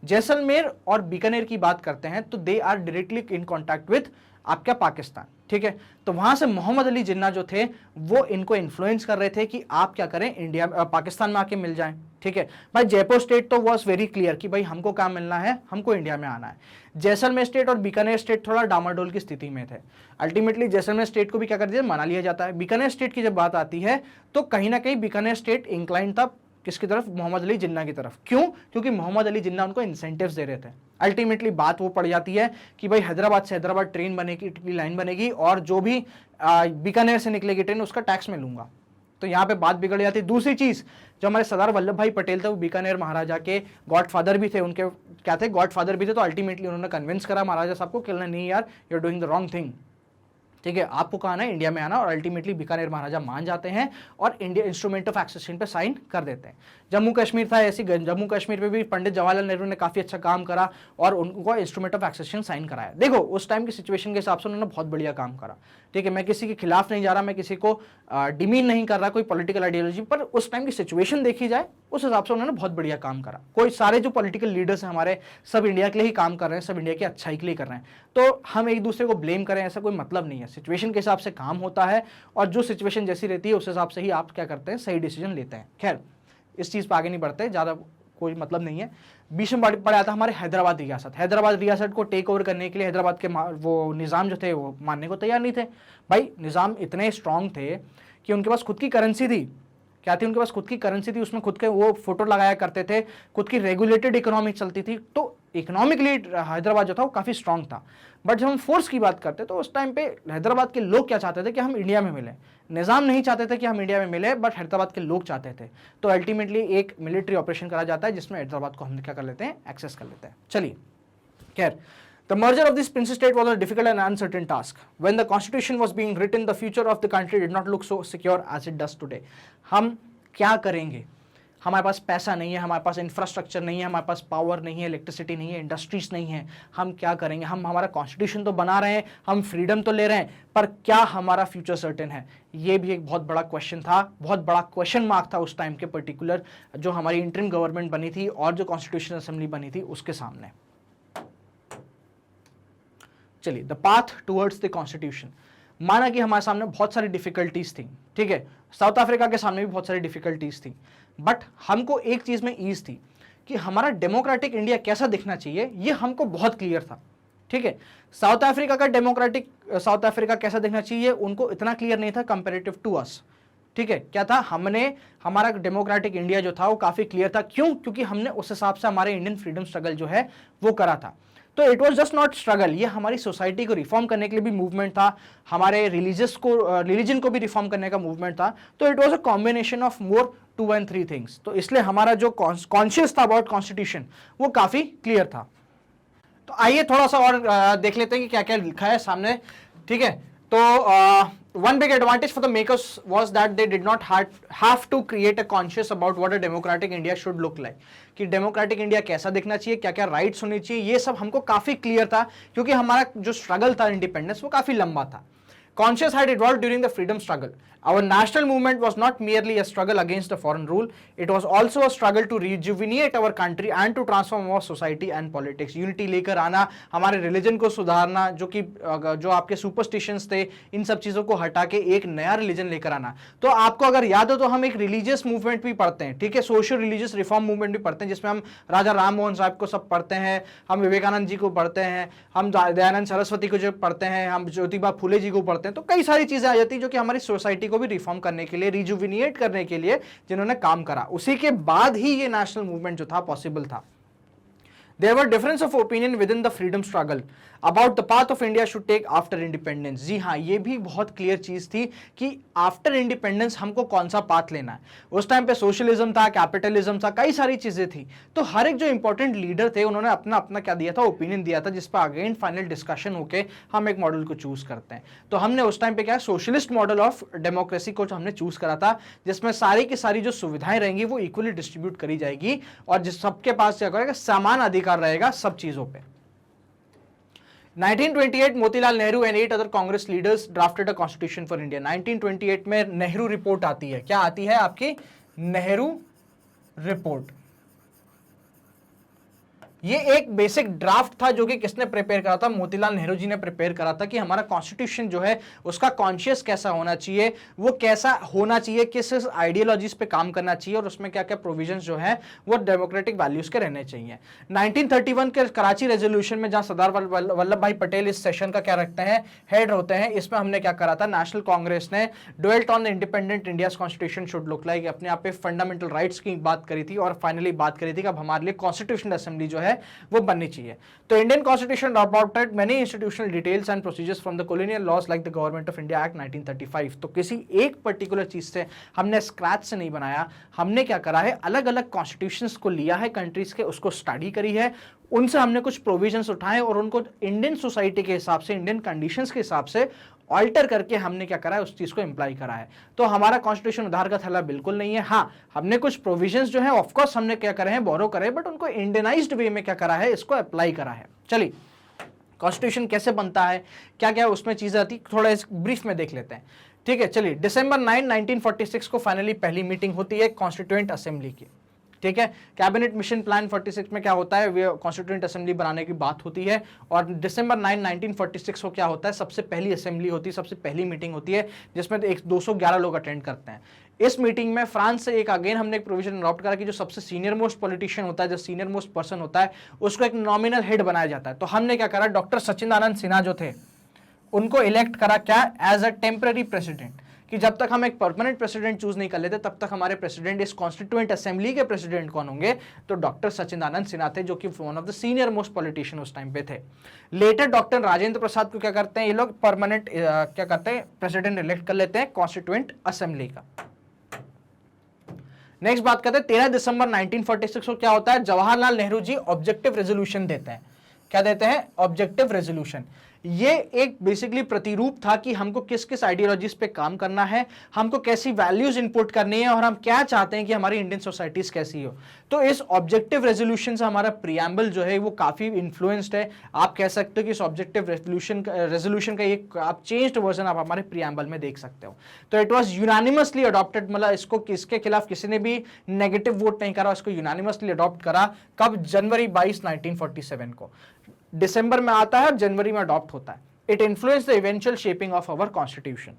जैसलमेर और बीकानेर की बात करते हैं तो they are directly in contact with आपका पाकिस्तान, ठीक है। तो वहां से मोहम्मद अली जिन्ना जो थे वो इनको इन्फ्लुएंस कर रहे थे कि आप क्या करें, इंडिया पाकिस्तान में आके मिल जाएं, ठीक है। भाई जयपुर स्टेट तो वॉज वेरी क्लियर कि भाई हमको काम मिलना है, हमको इंडिया में आना है। जैसलमेर स्टेट और बीकानेर स्टेट थोड़ा डामाडोल की स्थिति में थे। अल्टीमेटली जैसलमेर स्टेट को भी क्या कर दिया, मना लिया जाता है। बीकानेर स्टेट की जब बात आती है तो कहीं ना कहीं बीकानेर स्टेट इंक्लाइन था किसकी तरफ, मोहम्मद अली जिन्ना की तरफ। क्यों, क्योंकि मोहम्मद अली जिन्ना उनको इंसेंटिव्स दे रहे थे। अल्टीमेटली बात वो पड़ जाती है कि भाई हैदराबाद से हैदराबाद ट्रेन बनेगी, इटली लाइन बनेगी, और जो भी बीकानेर से निकलेगी ट्रेन उसका टैक्स मैं लूंगा, तो यहाँ पे बात बिगड़ जाती है। दूसरी चीज, जो हमारे सरदार वल्लभ भाई पटेल थे वो बीकानेर महाराजा के गॉडफादर भी थे, उनके क्या थे, गॉडफादर भी थे। तो अल्टीमेटली उन्होंने कन्विंस करा महाराजा साहब को कि नहीं यार, you are doing the wrong thing, ठीक है, आपको कहा ना इंडिया में आना। और अल्टीमेटली बीकानेर महाराजा मान जाते हैं और इंडिया इंस्ट्रूमेंट ऑफ एक्सेशन पे साइन कर देते हैं। जम्मू कश्मीर था ऐसी, जम्मू कश्मीर पे भी पंडित जवाहरलाल नेहरू ने काफी अच्छा काम करा और उनको इंस्ट्रूमेंट ऑफ एक्सेशन साइन कराया। देखो उस टाइम की सिचुएशन के हिसाब से उन्होंने बहुत बढ़िया काम करा, ठीक है। मैं किसी के खिलाफ नहीं जा रहा, मैं किसी को डिमीन नहीं कर रहा कोई पॉलिटिकल आइडियोलॉजी पर, उस टाइम की सिचुएशन देखी जाए उस हिसाब से उन्होंने बहुत बढ़िया काम करा। कोई सारे जो पॉलिटिकल लीडर्स हैं हमारे, सब इंडिया के लिए ही काम कर रहे हैं, सब इंडिया की अच्छाई के लिए कर रहे हैं। तो हम एक दूसरे को ब्लेम करें ऐसा कोई मतलब नहीं है, सिचुएशन के हिसाब से काम होता है और जो सिचुएशन जैसी रहती है उस हिसाब से ही आप क्या करते हैं, सही डिसीजन लेते हैं। खैर इस चीज पर आगे नहीं बढ़ते, ज्यादा कोई मतलब नहीं है। बीच में पड़ा था हमारे हैदराबाद रियासत। हैदराबाद रियासत को टेक ओवर करने के लिए हैदराबाद के वो निज़ाम जो थे वो मानने को तैयार नहीं थे। भाई निज़ाम इतने स्ट्रांग थे कि उनके पास खुद की करेंसी थी। क्या थी? उनके पास खुद की करेंसी थी, उसमें खुद के वो फोटो लगाया करते थे, खुद की रेगुलेटेड इकोनॉमी चलती थी। तो इकोनॉमिकली हैदराबाद जो था वो काफ़ी स्ट्रांग था। बट जब हम फोर्स की बात करते तो उस टाइम पे हैदराबाद के लोग क्या चाहते थे कि हम इंडिया में मिले, निज़ाम नहीं चाहते थे कि हम इंडिया में मिले, बट हैदराबाद के लोग चाहते थे। तो अल्टीमेटली एक मिलिट्री ऑपरेशन करा जाता है जिसमें हैदराबाद को हम क्या कर लेते हैं, एक्सेस कर लेते हैं। चलिए खैर, the merger of this princess state was a difficult and uncertain task. When the constitution was being written, the future of the country did not look so secure as it does today. हम क्या करेंगे? हमारे पास पैसा नहीं है, हमारे पास infrastructure नहीं है, हमारे पास पावर नहीं है, इलेक्ट्रिसिटी नहीं है, इंडस्ट्रीज नहीं है। हम क्या करेंगे? हम हमारा कॉन्स्टिट्यूशन तो बना रहे हैं, हम फ्रीडम तो ले रहे हैं, पर क्या हमारा फ्यूचर सर्टेन है? ये भी एक बहुत बड़ा क्वेश्चन था, बहुत बड़ा क्वेश्चन मार्क था उस टाइम के पर्टिकुलर जो हमारी इंटरिम गवर्नमेंट बनी थी और जो कॉन्स्टिट्यूशन असेंबली बनी थी उसके सामने। चलिए, the path towards the constitution. माना कि हमारे सामने बहुत सारी डिफिकल्टीज थी, ठीक है, साउथ अफ्रीका के सामने भी बहुत सारी डिफिकल्टीज थी, बट हमको एक चीज में ईज थी कि हमारा डेमोक्रेटिक इंडिया कैसा दिखना चाहिए, ये हमको बहुत क्लियर था, ठीक है। साउथ अफ्रीका का डेमोक्रेटिक साउथ अफ्रीका कैसा दिखना चाहिए उनको इतना क्लियर नहीं था कंपेरेटिव टू अस, ठीक है। क्या था? हमारा डेमोक्रेटिक इंडिया जो था वो काफी क्लियर था। क्यों? क्योंकि हमने उस हिसाब से हमारे इंडियन फ्रीडम स्ट्रगल जो है वो करा था। तो it was just not struggle, ये हमारी सोसाइटी को रिफॉर्म करने के लिए भी मूवमेंट था, हमारे रिलीजन को भी रिफॉर्म करने का मूवमेंट था। तो it was a combination of more 2 and 3 things. तो इसलिए हमारा जो कॉन्शियस था अबाउट कॉन्स्टिट्यूशन वो काफी क्लियर था। तो आइए थोड़ा सा और देख लेते हैं कि क्या क्या लिखा है सामने, ठीक है। तो one big advantage for the makers was that they did not have to create a conscious about what a democratic India should look like, कि डेमोक्रेटिक इंडिया कैसा दिखना चाहिए, क्या क्या राइट्स होने चाहिए, ये सब हमको काफी क्लियर था क्योंकि हमारा जो स्ट्रगल था इंडिपेंडेंस वो काफी लंबा था। Conscious had evolved during the freedom struggle. Our national movement was not merely a struggle against a foreign rule, it was also a struggle to rejuvenate our country and to transform our society and politics. Unity लेकर आना, हमारे religion को सुधारना, जो आपके superstitions थे इन सब चीज़ों को हटा के एक नया रिलीजन लेकर आना। तो आपको अगर याद हो तो हम एक रिलीजियस मूवमेंट भी पढ़ते हैं, ठीक है, सोशल रिलीजियस रिफॉर्म मूवमेंट भी पढ़ते हैं जिसमें हम राजा राम मोहन साहब को सब पढ़ते हैं, हम विवेकानंद जी को पढ़ते हैं, हम दयानंद सरस्वती को जो पढ़ते हैं, हम ज्योतिबा फुले जी को पढ़ते हैं। तो कई सारी चीजें आ जाती हैं जो कि हमारी सोसाइटी को भी रिफॉर्म करने के लिए, रिजुविनेट करने के लिए जिन्होंने काम करा। उसी के बाद ही ये नेशनल मूवमेंट जो था पॉसिबल था। There were difference of opinion within the freedom struggle about the path of India should take after independence. जी हाँ, ये भी बहुत क्लियर चीज थी कि आफ्टर इंडिपेंडेंस हमको कौन सा पाथ लेना है। उस टाइम पे सोशलिज्म था, कैपिटलिज्म था, कई सारी चीजें थी। तो हर एक जो इंपॉर्टेंट लीडर थे उन्होंने अपना अपना क्या दिया था, ओपिनियन दिया था, जिस पर अगेन फाइनल डिस्कशन होके हम एक मॉडल को चूज करते हैं। तो हमने उस टाइम पे क्या सोशलिस्ट मॉडल ऑफ डेमोक्रेसी को हमने चूज करा था, जिसमें सारी की सारी जो सुविधाएं रहेंगी वो इक्वली डिस्ट्रीब्यूट करी जाएगी और जिस सबके पास क्या करेगा, समान अधिकार रहेगा सब चीजों पे। 1928 Motilal Nehru and 8 other Congress leaders drafted a constitution for India. 1928 में नेहरू रिपोर्ट आती है। क्या आती है आपकी? नेहरू रिपोर्ट। ये एक बेसिक ड्राफ्ट था जो कि किसने प्रिपेयर करा था? मोतीलाल नेहरू जी ने प्रिपेयर करा था कि हमारा कॉन्स्टिट्यूशन जो है उसका कॉन्शियस कैसा होना चाहिए, वो कैसा होना चाहिए, किस आइडियोलॉजीज पे काम करना चाहिए और उसमें क्या क्या प्रोविजंस जो है वो डेमोक्रेटिक वैल्यूज के रहने चाहिए। 1931 के कराची रेजोल्यूशन में जहां सरदार वल्लभ भाई पटेल इस सेशन का क्या रखते हैं, हेड होते हैं, इसमें हमने क्या करा था, नेशनल कांग्रेस ने dwelt on the independent India's constitution should look like, अपने आप पे फंडामेंटल राइट्स की बात करी थी और फाइनली बात करी थी कि अब हमारे लिए कॉन्स्टिट्यूशनल असेंबली जो है है वो बननी चाहिए। तो Indian constitution adopted many institutional details and procedures from the colonial laws like the Government of India Act 1935। तो किसी एक पर्टिकुलर चीज से हमने स्क्रैच से नहीं बनाया, हमने क्या करा है, अलग अलग कॉन्स्टिट्यूशंस को लिया है कंट्रीज के, उसको स्टडी करी है, उनसे हमने कुछ प्रोविजंस उठाए और उनको इंडियन सोसाइटी के हिसाब से, इंडियन कंडीशंस के हिसाब से ऑल्टर करके हमने क्या करा है, उस चीज को इंप्लाई करा है। तो हमारा कॉन्स्टिट्यूशन उधार का थैला बिल्कुल नहीं है। हाँ, हमने कुछ प्रोविजंस जो है ऑफकोर्स हमने क्या करे हैं, बोरो करे, बट उनको इंडियनाइज्ड वे में क्या करा है, इसको अप्लाई करा है। चलिए, कॉन्स्टिट्यूशन कैसे बनता है, क्या क्या उसमें चीजें आती, थोड़ा इस ब्रीफ में देख लेते हैं। ठीक है, चलिए, December 9, 1946 को फाइनली पहली मीटिंग होती है कॉन्स्टिट्यूएंट असेंबली की। ठीक है, कैबिनेट मिशन प्लान 46 में क्या होता है, वे कॉन्स्टिट्यूएंट असेंबली बनाने की बात होती है, और December 9, 1946 को क्या होता है, सबसे पहली असेंबली होती है, सबसे पहली मीटिंग होती है, जिसमें 211 लोग अटेंड करते हैं। इस मीटिंग में फ्रांस से एक अगेन हमने एक प्रोविजन अडॉप्ट करा कि जो सबसे सीनियर मोस्ट पॉलिटिशियन होता है, जो सीनियर मोस्ट पर्सन होता है, उसको एक नॉमिनल हेड बनाया जाता है। तो हमने क्या करा, डॉक्टर सचिदानंद सिन्हा जो थे उनको इलेक्ट करा, क्या, एज अ टेम्पररी प्रेसिडेंट, कि जब तक हम एक परमानेंट प्रेसिडेंट चूज नहीं कर लेते तब तक हमारे प्रेसिडेंट, इस कॉन्स्टिट्यूएंट असेंबली के प्रेसिडेंट कौन होंगे, तो डॉक्टर सचिदानंद सिन्हा थे, जो कि one of the senior most politician उस टाइम पे थे। लेटर डॉक्टर राजेंद्र प्रसाद को क्या करते हैं, ये लोग परमानेंट क्या करते हैं, प्रेसिडेंट इलेक्ट कर लेते हैं कॉन्स्टिट्यूएंट असेंबली का। नेक्स्ट बात करते हैं 13 दिसंबर 1946 को क्या होता है, जवाहरलाल नेहरू जी ऑब्जेक्टिव रेजोल्यूशन देते हैं। क्या देते हैं, ऑब्जेक्टिव रेजोल्यूशन। ये एक बेसिकली प्रतिरूप था कि हमको किस किस आइडियोलॉजीज पे काम करना है, हमको कैसी वैल्यूज इनपुट करनी है, और हम क्या चाहते हैं कि हमारी इंडियन सोसाइटीज कैसी हो। तो इस ऑब्जेक्टिव रेजोल्यूशन से हमारा प्रियम्बल जो है वो काफी इन्फ्लुएंस्ड है। आप कह सकते हो कि इस ऑब्जेक्टिव रेजोल्यूशन का एक आप चेंज्ड वर्जन आप हमारे प्रियम्बल में देख सकते हो। तो इट वाज यूनानिमसली अडॉप्टेड, मतलब इसको किसके खिलाफ किसी ने भी नेगेटिव वोट नहीं करा, इसको यूनानिमसली अडॉप्ट करा। कब, जनवरी 22, 1947 को। दिसंबर में आता है और जनवरी में अडॉप्ट होता है। It influence the eventual shaping of our constitution.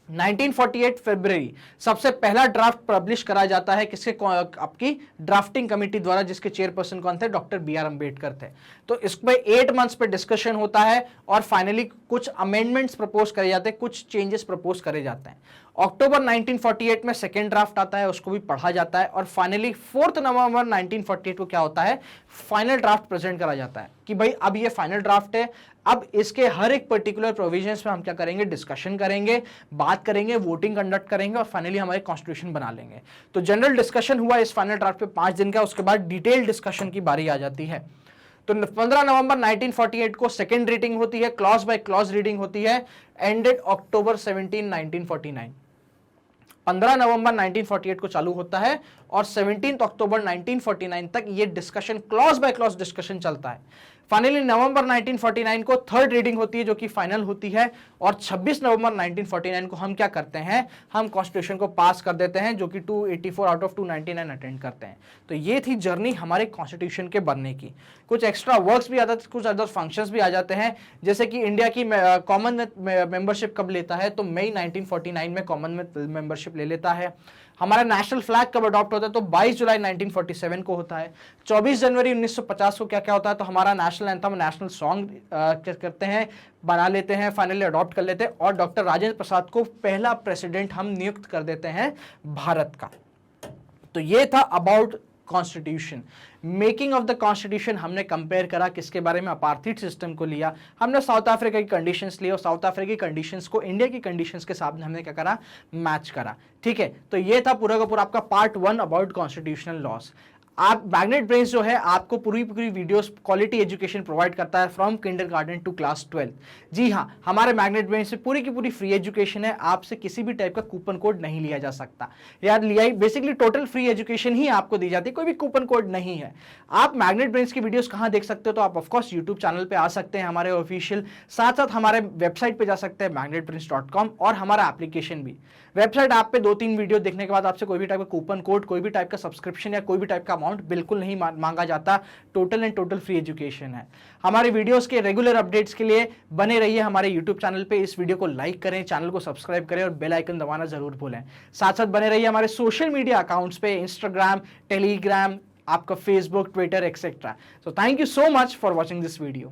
1948 फरवरी सबसे पहला ड्राफ्ट पब्लिश करा जाता है, किसके, आपकी ड्राफ्टिंग कमेटी द्वारा, जिसके चेयरपर्सन कौन थे, डॉक्टर बी आर अम्बेडकर थे। तो इस पे 8 मंथ्स पे डिस्कशन होता है और फाइनली कुछ अमेंडमेंट्स प्रपोज करे जाते हैं, कुछ चेंजेस प्रपोज करे जाते हैं। अक्टूबर 1948 में सेकेंड ड्राफ्ट आता है, उसको भी पढ़ा जाता है, और फाइनली 4 नवंबर 1948 को क्या होता है, फाइनल ड्राफ्ट प्रेजेंट करा जाता है कि भाई अब ये फाइनल ड्राफ्ट है, अब इसके हर एक पर्टिकुलर प्रोविजंस पे हम क्या करेंगे, डिस्कशन करेंगे, बात करेंगे, वोटिंग कंडक्ट करेंगे, और फाइनली हमारे कॉन्स्टिट्यूशन बना लेंगे। तो जनरल डिस्कशन हुआ इस फाइनल ड्राफ्ट पे 5 दिन का, उसके बाद डिटेल डिस्कशन की बारी आ जाती है। तो 15 नवंबर 1948 को सेकेंड रीडिंग होती है, क्लॉज बाय क्लॉज रीडिंग होती है, एंडेड अक्टूबर 17, 1949। 15 नवंबर 1948 को चालू होता है और 17 अक्टूबर 1949 तक ये discussion, clause by clause discussion चलता है। फाइनली नवंबर 1949 को थर्ड रीडिंग होती है, जो कि फाइनल होती है, और 26 नवंबर 1949 को हम क्या करते हैं, हम कॉन्स्टिट्यूशन को पास कर देते हैं, जो कि 284 आउट ऑफ 299 अटेंड करते हैं। तो ये थी जर्नी हमारे कॉन्स्टिट्यूशन के बनने की। कुछ एक्स्ट्रा वर्क्स भी आ जाते हैं, कुछ अदर फंक्शंस भी आ जाते हैं, जैसे कि इंडिया की कॉमनवेल्थ मेंबरशिप कब लेता है, तो मई 1949 में कॉमनवेल्थ मेंबरशिप ले लेता है। हमारा नेशनल फ्लैग कब अडॉप्ट होता है, तो 22 जुलाई 1947 को होता है। 24 जनवरी 1950 को क्या क्या होता है, तो हमारा नेशनल एंथम, नेशनल सॉन्ग क्या करते हैं, बना लेते हैं, फाइनली अडॉप्ट कर लेते हैं, और डॉक्टर राजेंद्र प्रसाद को पहला प्रेसिडेंट हम नियुक्त कर देते हैं भारत का। तो ये था about constitution. Making of the constitution हमने कंपेयर करा, किसके बारे में, अपार्थाइड सिस्टम को लिया हमने, साउथ अफ्रीका की कंडीशंस ली, और साउथ अफ्रीका की कंडीशंस को इंडिया की कंडीशंस के साथ हमने क्या करा, मैच करा। ठीक है, तो ये था पूरा का पूरा आपका पार्ट 1 अबाउट कॉन्स्टिट्यूशनल लॉस। आप मैग्नेट ब्रेन्स जो है आपको पूरी पूरी वीडियोस, क्वालिटी एजुकेशन प्रोवाइड करता है फ्रॉम किंडरगार्टन टू क्लास 12। जी हाँ, हमारे मैग्नेट ब्रेन्स से पूरी की पूरी फ्री एजुकेशन है, आपसे किसी भी टाइप का कूपन कोड नहीं लिया जा सकता, यार लिया ही, बेसिकली टोटल फ्री एजुकेशन ही आपको दी जाती है, कोई भी कूपन कोड नहीं है। आप मैग्नेट ब्रेन्स की वीडियोस कहाँ देख सकते हो, तो आप ऑफकोर्स यूट्यूब चैनल पे आ सकते हैं हमारे ऑफिशियल, साथ साथ हमारे वेबसाइट पे जा सकते हैं magnetbrains.com, और हमारा एप्लीकेशन भी। वेबसाइट ऐप पे 2-3 वीडियो देखने के बाद आपसे कोई भी टाइप का कूपन कोड, कोई भी टाइप का सब्सक्रिप्शन या कोई भी टाइप का अमाउंट बिल्कुल नहीं मांगा जाता, total and total free education है। हमारे वीडियोस के रेगुलर अपडेट्स के लिए बने रहिए हमारे यूट्यूब चैनल पे, इस वीडियो को लाइक करें, चैनल को सब्सक्राइब करें, और बेल आइकन दबाना जरूर भूलें। साथ साथ बने रहिए हमारे सोशल मीडिया अकाउंट्स पे, इंस्टाग्राम, टेलीग्राम, आपका Facebook, Twitter etcetera. So thank you so much for watching this video.